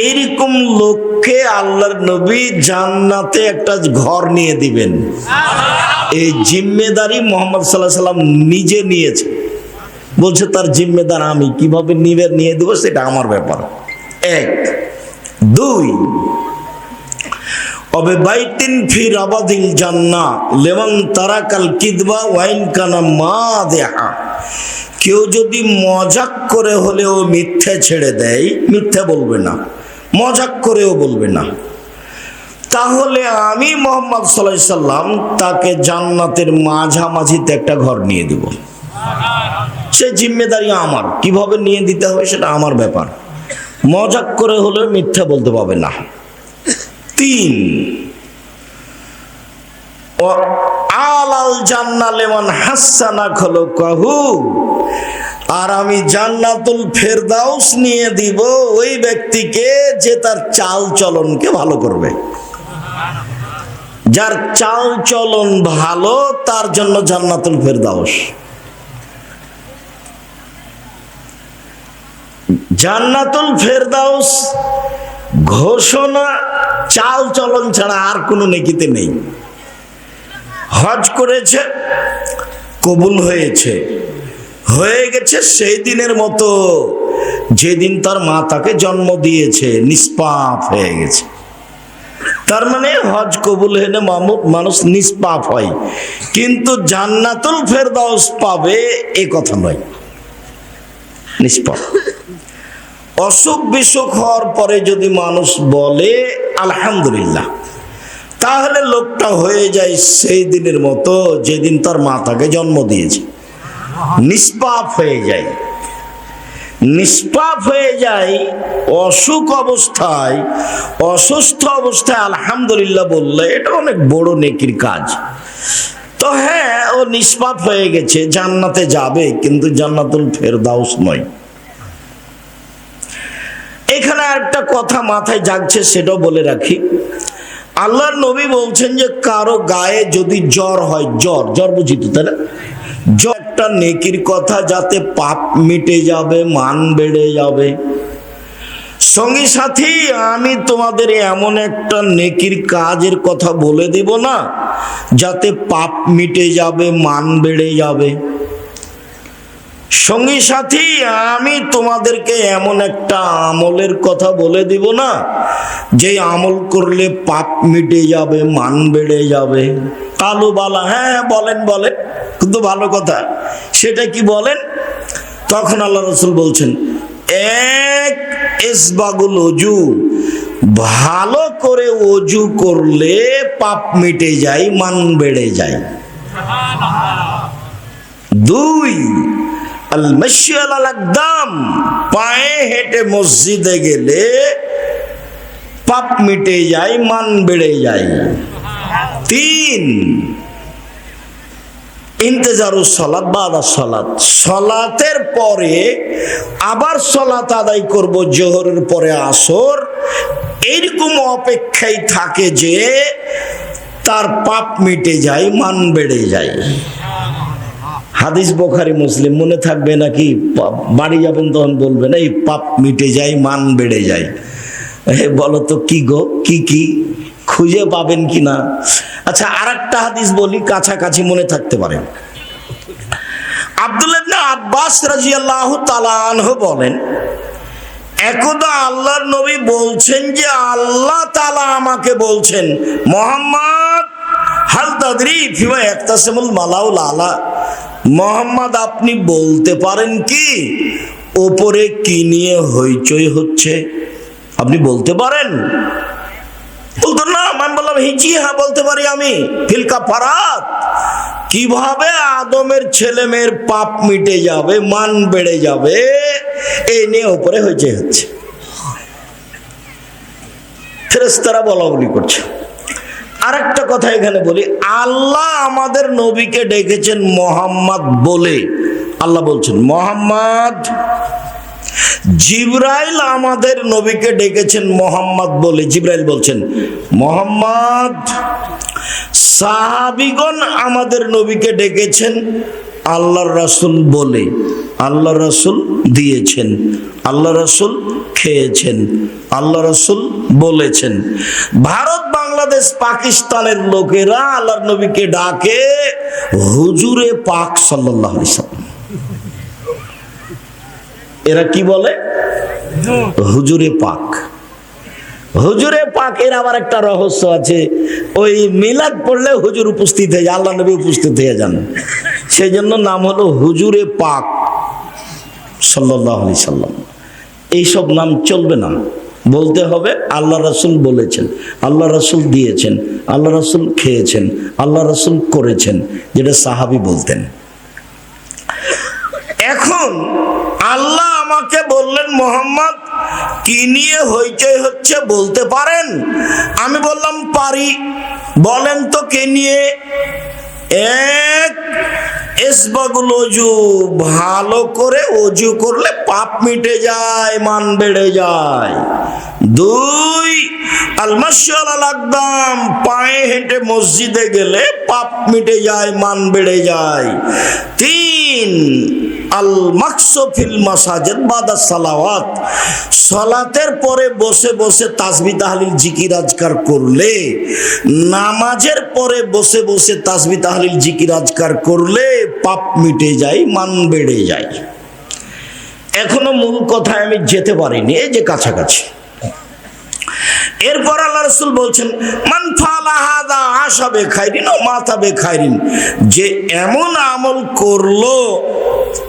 এইরকম লোককে আল্লাহর নবী জান্নাতে একটা ঘর নিয়ে দিবেন। এই জিম্মেদারি মুহাম্মদ সাল্লাল্লাহু আলাইহি সাল্লাম নিজে নিয়েছে। বলছে তার জিম্মেদার আমি, কিভাবে নিয়ে দেবো সেটা আমার ব্যাপার। এক। দুই, অবে বাইতিন ফি রাবাদিল জান্নাহ লিমান তারাকাল কিদবা ওয়া ইন কানা মাদিহা। কেউ যদি মজাক করে হলেও মিথ্যে ছেড়ে দেয়, মিথ্যে বলবে না, মজাক করেও বলবে না, তাহলে আমি মুহাম্মদ সাল্লাল্লাহু আলাইহি সাল্লাম তাকে জান্নাতের মাঝামাঝিতে একটা ঘর নিয়ে দিব। সে জিম্মেদারি আমার, কিভাবে নিয়ে দিতে হবে সেটা আমার ব্যাপার। মজাক করে হলেও মিথ্যা বলতে পারবে না। তিন, আলাল জান্নাহ লিমান হাসানা খুলুকাহু। আর আমি জান্নাতুল ফেরদাউস নিয়ে দিব ওই ব্যক্তিকে যে তার চাল চলনকে ভালো করবে। যার চাল চলন ভালো তার জন্য জান্নাতুল ফেরদাউস। জান্নাতুল ফেরদাউস ঘোষণা চাল চলন ছাড়া আর কোনো নেকিতে নেই। হজ করেছে, কবুল হয়েছে, হয়ে গেছে সেই দিনের মতো যেদিন তার মা তাকে জন্ম দিয়েছে, নিষ্পাপ হয়ে গেছে। তার মানে হজ কবুল হলে মানুষ নিষ্পাপ হয়, কিন্তু জান্নাতুল ফেরদাউস পাবে এ কথা নয়, নিষ্পাপ। অসুখ বিসুখ হওয়ার পরে যদি মানুষ বলে আলহামদুলিল্লাহ, তাহলে লোকটা হয়ে যায় সেই দিনের মতো যেদিন তার মা তাকে জন্ম দিয়েছে, নিষ্পাপ হয়ে যায়। নিষ্পাপ হয়ে যায় অসুখ অবস্থায়, অসুস্থ অবস্থায় আলহামদুলিল্লাহ বললে এটা অনেক বড় নেকির কাজ। তো হ্যাঁ, ও নিষ্পাপ হয়ে গেছে, জান্নাতে যাবে, কিন্তু জান্নাতুল ফেরদাউস নয়। এখানে একটা কথা মাথায় জাগছে, সেটাও বলে রাখি। আল্লাহর নবী বলছেন যে কারো গায়ে যদি জ্বর হয়, জ্বর বুঝি তো, তাই না? জ্বর একটা নেকির কথা, যাতে পাপ মিটে যাবে, মান বেড়ে যাবে। সঙ্গী সাথী, আমি তোমাদের এমন একটা নেকির কাজের কথা বলে দেব না যাতে পাপ মিটে যাবে, মান বেড়ে যাবে। সঙ্গী সাথী, আমি তোমাদেরকে এমন একটা আমলের কথা বলে দিব না যে আমল করলে পাপ মিটে যাবে, মান বেড়ে যাবে। কালু বালা, হ্যাঁ বলেন, কিন্তু ভালো কথা, সেটা কি বলেন? তখন আল্লাহ রাসূল বলছেন, এক ইসবাগুল ওযু, ভালো করে ওযু করলে পাপ মিটে যায়, মান বেড়ে যায়। দুই, আল মাশি আলাল আকদাম, পায়ে হেঁটে মসজিদে গেলে পাপ মিটে যায়, মান বেড়ে যায়। তিন, ইন্তেজারুস সালাত বাদা সালাত, সালাতের পরে আবার সালাত আদায় করব, জোহরের পরে আসর, এইরকম অপেক্ষায় থাকে যে তার পাপ মিটে যায়, মান বেড়ে যায়। হাদিস বুখারী মুসলিম মনে থাকবে নাকি? বাড়ি যাবেন তখন বলবেন এই পাপ মিটে যায়, মান বেড়ে যায়। বলো তো কি গো, কি খুঁজে পাবেন কিনা? আচ্ছা, আরেকটা হাদিস বলি, কাছাকাছি মনে থাকতে পারে। আব্দুল্লাহ ইবনে আব্বাস রাদিয়াল্লাহু তাআলা আনহু বলেন, একদা আল্লাহর নবী বলছেন যে আল্লাহ তাআলা আমাকে বলছেন, মুহাম্মদ হাল তাদরি ফিমা ইয়াকতাসিমুল মালাউল আলা, মুহাম্মদ আপনি বলতে পারেন কি ওপরে কি নিয়ে হইচই হচ্ছে? আপনি বলতে পারেন? বলতো না। আমি বললাম জি হ্যাঁ বলতে পারি আমি। ফিল কাফারাত, কিভাবে আদমের ছেলে মেয়ের পাপ মিটে যাবে, মান বেড়ে যাবে, এই নিয়ে উপরে হইচই হচ্ছে। ফেরেশতারা বলা বলি করছে। আরেকটা কথা এখানে বলি, আল্লাহ আমাদের নবীকে ডেকেছেন মুহাম্মদ বলে। আল্লাহ বলছেন মুহাম্মদ। জিবরাইল আমাদের নবীকে ডেকেছেন মুহাম্মদ বলে। জিবরাইল বলছেন মুহাম্মদ। সাহাবীগণ আমাদের নবীকে ডেকেছেন আল্লাহর রাসূল বলে। আল্লাহ রাসূল দিয়েছেন, আল্লাহ রাসূল খেয়েছেন, আল্লাহ রাসূল বলেছেন। ভারত, বাংলাদেশ, পাকিস্তানের লোকেরা আল্লাহর নবীকে ডাকে হুজুরে পাক সাল্লাল্লাহু আলাইহি সাল্লাম। এরা কি বলে? হুজুরে পাক। হুজুরে পাকের আবার একটা রহস্য আছে। ওই মিলাদ পড়লে হুজুর উপস্থিত হয়ে যায়, আল্লাহ নবী উপস্থিত হয়ে যান, সেই জন্য নাম হলো হুজুরে পাক সাল্লাল্লাহু আলাইহি সাল্লাম। এইসব নাম চলবে না, বলতে হবে আল্লাহ রাসূল বলেছেন, আল্লাহ রাসূল দিয়েছেন, আল্লাহ রাসূল খেয়েছেন, আল্লাহ রাসূল করেছেন, যেটা সাহাবী বলতেন। এখন আল্লাহ আমাকে বললেন মুহাম্মদ কি নিয়ে হইচই হচ্ছে বলতে পারেন? আমি বললাম পারি। বলেন তো কে নিয়ে? এক, ইসবাগুল ওযু, ভালো করে ওযু করলে পাপ মিটে যায়, মান বেড়ে যায়। দুই, আল মাশী আলাল আকদাম, পায়ে হেঁটে মসজিদে গেলে পাপ মিটে যায়, মান বেড়ে যায়। তিন, আল মাকসু ফিল মাসাজিদ বাদা সালাওয়াত, সালাতের পরে বসে বসে তাসবিহ তাহলিল জিকির আজকার করলে, নামাজের পরে বসে বসে তাসবিহ তাহলিল জিকির আজকার করলে পাপ মিটে যায়, মান বেড়ে যায়। এখনো মূল কথায় আমি যেতে পারিনি, এই যে কাছাকাছি। এরপর আল্লাহ রাসূল বলছেন মান ফালা হাযা আশা বিখাইরিন ও মাতা বিখাইরিন, যে এমন আমল করলো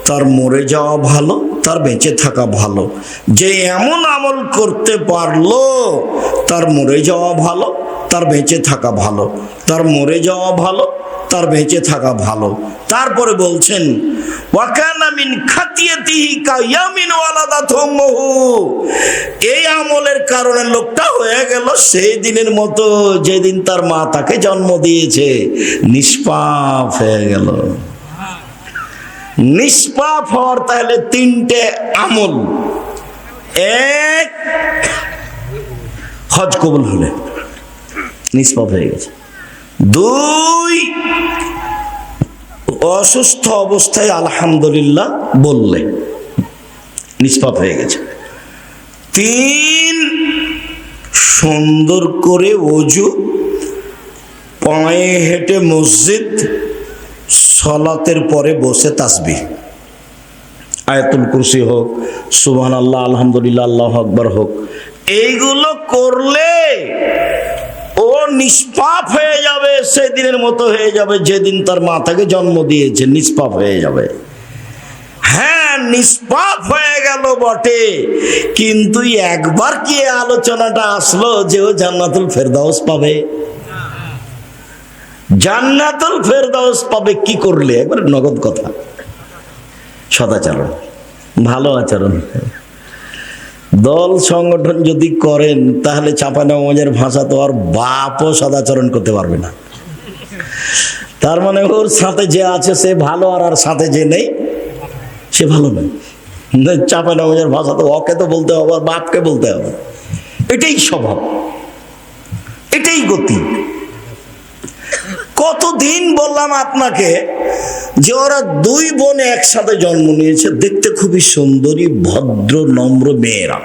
তার মরে যাওয়া ভালো, তার বেঁচে থাকা ভালো। যে এমন আমল করতে পারলো তার মরে যাওয়া ভালো, তার বেঁচে থাকা ভালো, তার মরে যাওয়া ভালো, তার বেঁচে থাকা ভালো। তারপরে বলছেন ওয়াকানা মিন খাতিয়াতিহি কায়ামিন ওয়ালাদাতহু উম্মুহু, এই আমলের কারণে লোকটা হয়ে গেল সেই দিনের মতো যেদিন তার মা তাকে জন্ম দিয়েছে, নিষ্পাপ হয়ে গেল। নিষ্পাপ হওয়ার তাহলে তিনটে আমল। এক, হজ কবুল হলে নিষ্পাপ হয়ে গেছে। দুই, অসুস্থ অবস্থায় আলহামদুলিল্লাহ বললে নিষ্পাপ হয়ে গেছে। তিন, সুন্দর করে ওযু, পায়ে হেঁটে মসজিদ, সালাতের পরে বসে তাসবিহ, আয়াতুল কুরসি হোক, সুবহানাল্লাহ, আলহামদুলিল্লাহ, আল্লাহু আকবার হোক, এইগুলো করলে ও নিষ্পাপ হয়ে যাবে, সেদিনের মতো হয়ে যাবে যেদিন তার মা তাকে জন্ম দিয়েছে, নিষ্পাপ হয়ে যাবে। হ্যাঁ, নিষ্পাপ হয়ে গেল বটে, কিন্তু একবার কি আলোচনাটা আসলো যে ও জান্নাতুল ফেরদাউস পাবে? জান্নাতুল ফেরদাউস পাবে কি করলে? একবার নগদ কথা, সদাচরণ, ভালো আচরণ। দল সংগঠন যদি করেন তাহলে চাঁপাইনবাবগঞ্জের ভাষা তো আর বাপও সদাচরণ করতে পারবে না। তার মানে ওর সাথে যে আছে সে ভালো, আর সাথে যে নেই সে ভালো নয়। চাঁপাইনবাবগঞ্জের ভাষা তো ওকে তো বলতে হবে, বাপকে বলতে হবে। এটাই স্বভাব, এটাই গতি। কতদিন বললাম আপনাকে যে ওরা দুই বোন একসাথে জন্ম নিয়েছে, দেখতে খুবই সুন্দরী ভদ্র নম্র মেয়েরা,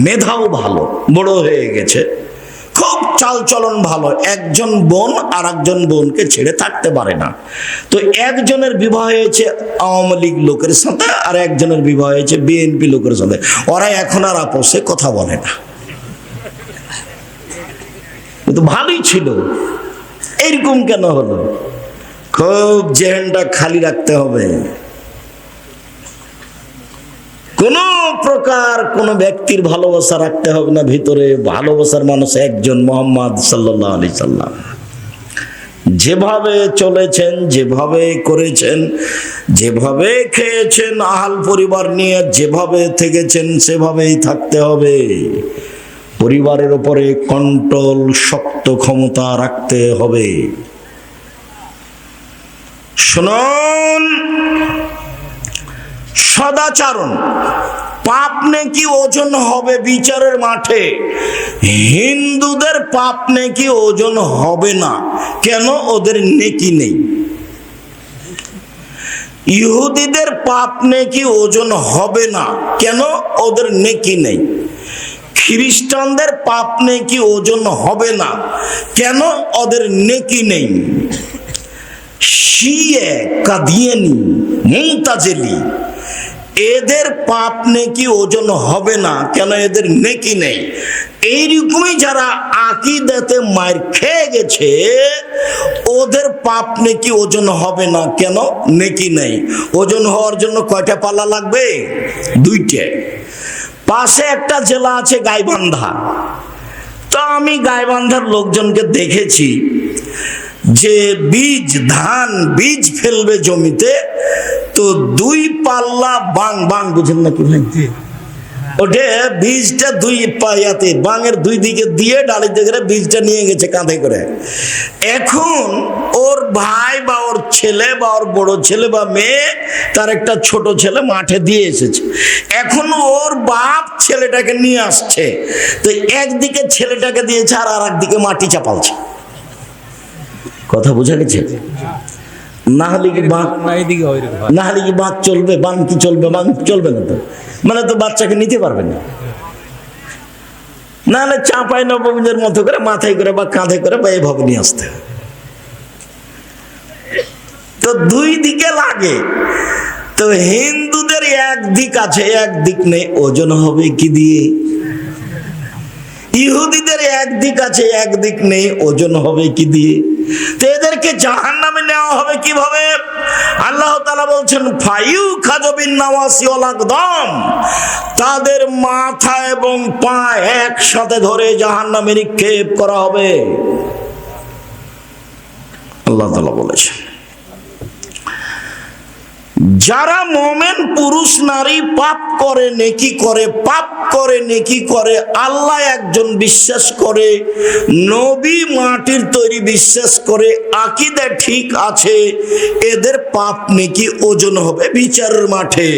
মেধাও ভালো, বড় হয়ে গেছে, খুব চালচলন ভালো। একজন বোন আর একজন বোনকে ছেড়ে থাকতে পারে না। তো একজনের বিবাহ হয়েছে আওয়ামী লীগ লোকের সাথে, আর একজনের বিবাহ হয়েছে বিএনপি লোকের সাথে। ওরা এখন আর আপোষে কথা বলে না। কিন্তু ভালোই ছিল, এইরকম কেন হলো? খুব জেহেনটা খালি রাখতে হবে। কোন প্রকার কোন ব্যক্তির ভালোবাসা রাখতে হবে না ভিতরে। ভালোবাসার মানুষ একজন, মুহাম্মদ সাল্লাল্লাহু আলাইহি সাল্লাম। যেভাবে চলেছেন, যেভাবে করেছেন, যেভাবে খেয়েছেন, আহাল পরিবার নিয়ে যেভাবে থেকেছেন, সেভাবেই থাকতে হবে। পরিবারের উপরে কন্ট্রোল, শক্ত ক্ষমতা রাখতে হবে। শুনুন, সদাচরণ, পাপ নেকি ওজন হবে বিচারের মাঠে। হিন্দুদের পাপ নেকি ওজন হবে না, কেন? ওদের নেকি নেই। ইহুদিদের পাপ নেকি ওজন হবে না, কেন? ওদের নেকি নেই। খ্রিস্টানদের পাপ নেকি ওজন হবে না, কেন? ওদের নেকি নেই। শিয়ে, কাদিয়ানি, মুতাজিলি, এদের পাপ নেকি ওজন হবে না, কেন? এদের নেকি নেই। এইরকমই যারা আকীদাতে মার খেয়ে গেছে, ওদের পাপ নেকি ওজন হবে না, কেন? নেকি নেই। ওজন হওয়ার জন্য কয়টা পাল্লা লাগবে? দুইটা। পাশে একটা জেলা আছে গাইবান্ধা। তো আমি গাইবান্ধার লোকজনকে দেখেছি যে ধান বীজ ফেলবে জমিতে, তো দুই পাল্লা বাং বুঝেন নাকি ভাই? ওটা বীজটা দুই পায়াতে বাঙের দুই দিকে দিয়ে ডালিতে করে বীজটা নিয়ে গেছে কাঁধে করে। এখন ওর ভাই বা ওর ছেলে বা ওর বড় ছেলে বা মেয়ে, তার একটা ছোট ছেলে মাঠে দিয়ে এসেছে। এখন ওর বাপ ছেলেটাকে নিয়ে আসছে, তো একদিকে ছেলেটাকে দিয়েছে আর একদিকে মাটি চাপালছে। কথা বোঝা গেছে? না হলে কি বাঁক চলবে? বান কি চলবে? বান চলবে না তো, মানে তো বাচ্চাকে নিতে পারবে না। না হলে চাপাই নবমীদের মতো করে মাথায় করে বা কাঁধে করে বা এভাবে নিয়ে আসতে। তো দুই দিকে লাগে। তো হিন্দুদের একদিক আছে, একদিক নেই, ওজন হবে কি দিয়ে? ইহুদিদের একদিক আছে, একদিক নেই, ওজন হবে কি দিয়ে? তো এদেরকে জাহান্নামে নেওয়া হবে কিভাবে? আল্লাহ তাআলা বলছেন, ফায়ু খাজবিন নাওয়াসি ওয়াল আকদাম, তাদের মাথা এবং পা একসাথে ধরে জাহান্নামে নিক্ষেপ করা হবে। আল্লাহ তাআলা বলেছেন, যারা মোমেন পুরুষ নারী পাপ করে নেকি করে, পাপ করে নেকি করে, আল্লাহ একজন বিশ্বাস করে, নবী মাটির তৈরি বিশ্বাস করে, আকীদা ঠিক আছে, এদের পাপ নেকি ওজন হবে বিচারের মাঠে।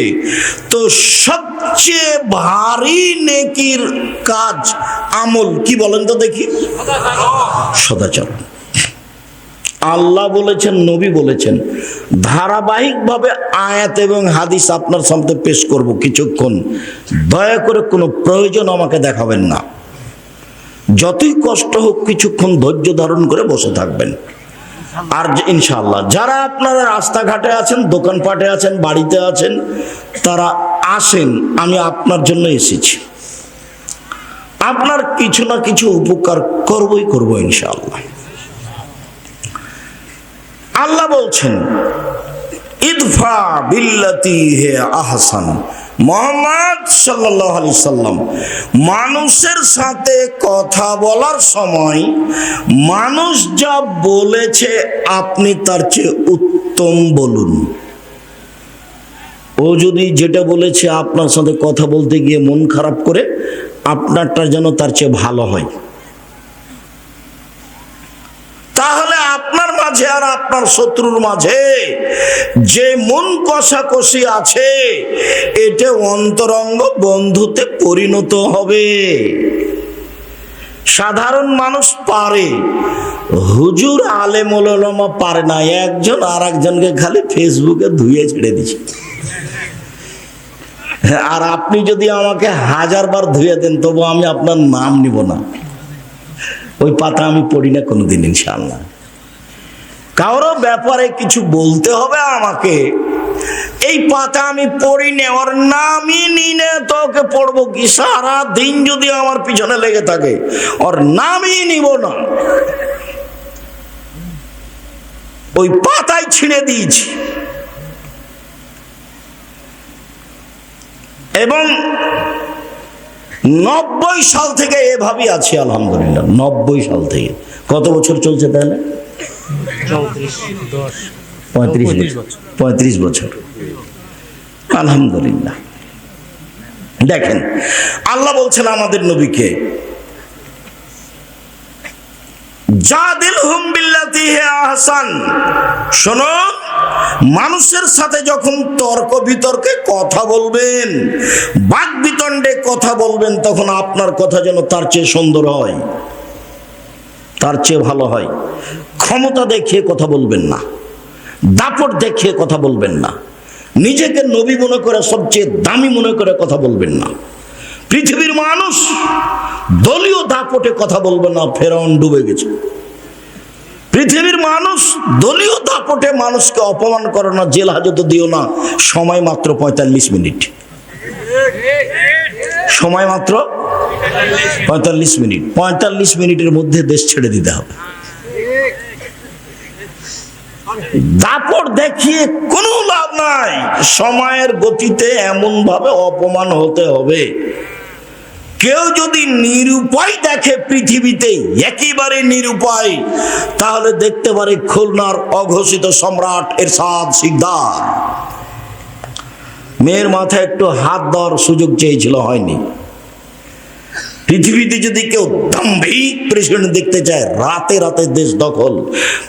তো সবচেয়ে ভারী নেকির কাজ, আমল কি বলেন তো দেখি? সদাচরণ। আল্লাহ বলেছেন, নবী বলেছেন। ধারাবাহিকভাবে আয়াত এবং হাদিস আপনার সামনে পেশ করব কিছুক্ষণ। দয়া করে কোনো প্রয়োজন আমাকে দেখাবেন না। যতই কষ্ট হোক কিছুক্ষণ ধৈর্য ধারণ করে বসে থাকবেন। আর ইনশাআল্লাহ যারা আপনারা রাস্তাঘাটে আছেন, দোকানপাটে আছেন, বাড়িতে আছেন, তারা আসেন, আমি আপনার জন্য এসেছি। আপনার কিছু না কিছু উপকার করব ইনশাআল্লাহ। আল্লাহ বলছেন, ইদফা বিল্লাতি হে আহসান। মুহাম্মদ সাল্লাল্লাহু আলাইহি সাল্লাম মানুষের সাথে কথা বলার সময় মানুষ যা বলেছে আপনি তার চেয়ে উত্তম বলুন। ও যদি যেটা বলেছে আপনার সাথে কথা বলতে গিয়ে মন খারাপ করে, আপনারটা যেন তার চেয়ে ভালো হয়। তাহলে আপনার মাঝে আর আপনার শত্রুর মাঝে যে মন কষাকষি আছে, এটা অন্তরঙ্গ বন্ধুতে পরিণত হবে। সাধারণ মানুষ পারে, হুজুর আলেম ওলামা পারে না, একজন আর একজনকে খালি ফেসবুকে ধুয়ে ছেড়ে দিছে। আর আপনি যদি আমাকে 1000 বার ধুয়ে দেন তবু আমি আপনার নাম নিব না, ওই পাতা আমি পড়ি না কোনোদিন ইনশাআল্লাহ। কারো ব্যাপারে কিছু বলতে হবে আমাকে, এই পাতা আমি পড়ি না, ওর নামই নিনে তোকে পড়বো কি? সারা দিন যদি আমার পিছনে লেগে থাকে ওর নামই নিব না, ওই পাতায় ছিঁড়ে দিয়েছি। এবং 90 সাল থেকে এভাবেই আছি আলহামদুলিল্লাহ। 90 সাল থেকে কত বছর চলছে তাহলে? 35 বছর আলহামদুলিল্লাহ। দেখেন আল্লাহ বলছেন আমাদের নবীকে, জাদিলহুম বিল্লাতি হি আহসান। শোনো, মানুষের সাথে যখন তর্ক বিতর্কে কথা বলবেন, বাক বিতণ্ডে কথা বলবেন, তখন আপনার কথা যেন তার চেয়ে সুন্দর হয়, তার চেয়ে ভালো হয়। ক্ষমতা দেখিয়ে কথা বলবেন না, দাপট দেখিয়ে কথা বলবেন না, নিজেকে নবী মনে করে সবচেয়ে দামি মনে করে কথা বলবেন না। পৃথিবীর মানুষ দলীয় দাপটে কথা বলবে না, ফেরাউন ডুবে গেছে। পৃথিবীর মানুষ দলীয় দাপটে মানুষকে অপমান করে না, জেল হাজতে দিও না। সময় মাত্র 45 মিনিট, সময় মাত্র 45 মিনিট। 45 মিনিটের মধ্যে দেশ ছেড়ে দিতে হবে। দাপট দেখিয়ে কোনো লাভ নাই। সময়ের গতিতে এমন ভাবে অপমান হতে হবে, কেউ যদি নিরুপায় দেখে পৃথিবীতে, একেবারে নিরুপায়, তাহলে দেখতে পারে খুলনার অঘোষিত সম্রাট এরশাদ শিকদার। মেয়ের মাথায় একটু হাত দেওয়ার সুযোগ চেয়েছিল, হয়নি। পৃথিবীতে যদি কেউ দাম্ভিক প্রেসিডেন্ট দেখতে চায়, রাতে রাতে দেশ দখল,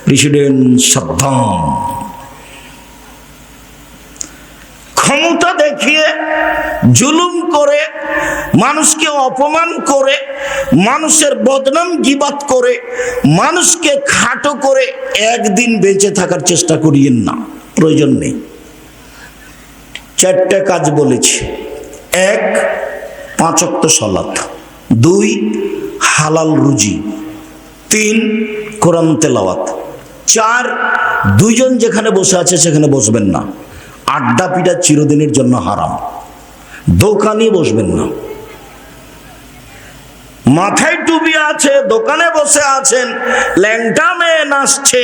প্রেসিডেন্ট সাদ্দাম। ক্ষমতা দেখিয়ে জুলুম করে, মানুষকে অপমান করে, মানুষের বদনাম গীবাত করে, মানুষকে খাটো করে একদিন বেঁচে থাকার চেষ্টা করিয়েন না, প্রয়োজন নেই। 4টে কাজ বলেছি। 1, 5 ওয়াক্ত সালাত। 2, হালাল রুজি। 3, কোরআন তেলাওয়াত। 4, দুইজন যেখানে বসে আছে সেখানে বসবেন না। আড্ডা পিটা চিরদিনের জন্য হারাম। দোকানে বসবেন না। মাথায় টুপি আছে, দোকানে বসে আছেন, ল্যাংটা মেয়ে নাচছে,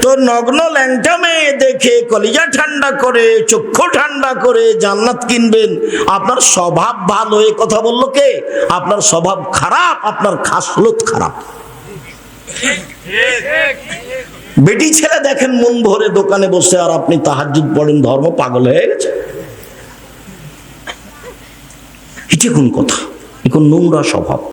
তো নগ্ন ল্যাংটা মেয়ে দেখে কলিজা ঠান্ডা করে, চক্ষু ঠান্ডা করে জান্নাত কিনবেন। আপনার স্বভাব ভালো, এ কথা বললো কে? আপনার স্বভাব খারাপ, আপনার খাসলত খারাপ। বেটি ছেলে দেখেন মন ভরে দোকানে বসে, আর আপনি তাহাজ্জুদ পড়েন, ধর্ম পাগল হয়ে গেছে। এটা কোন কথা? এখন নোংরা স্বভাব।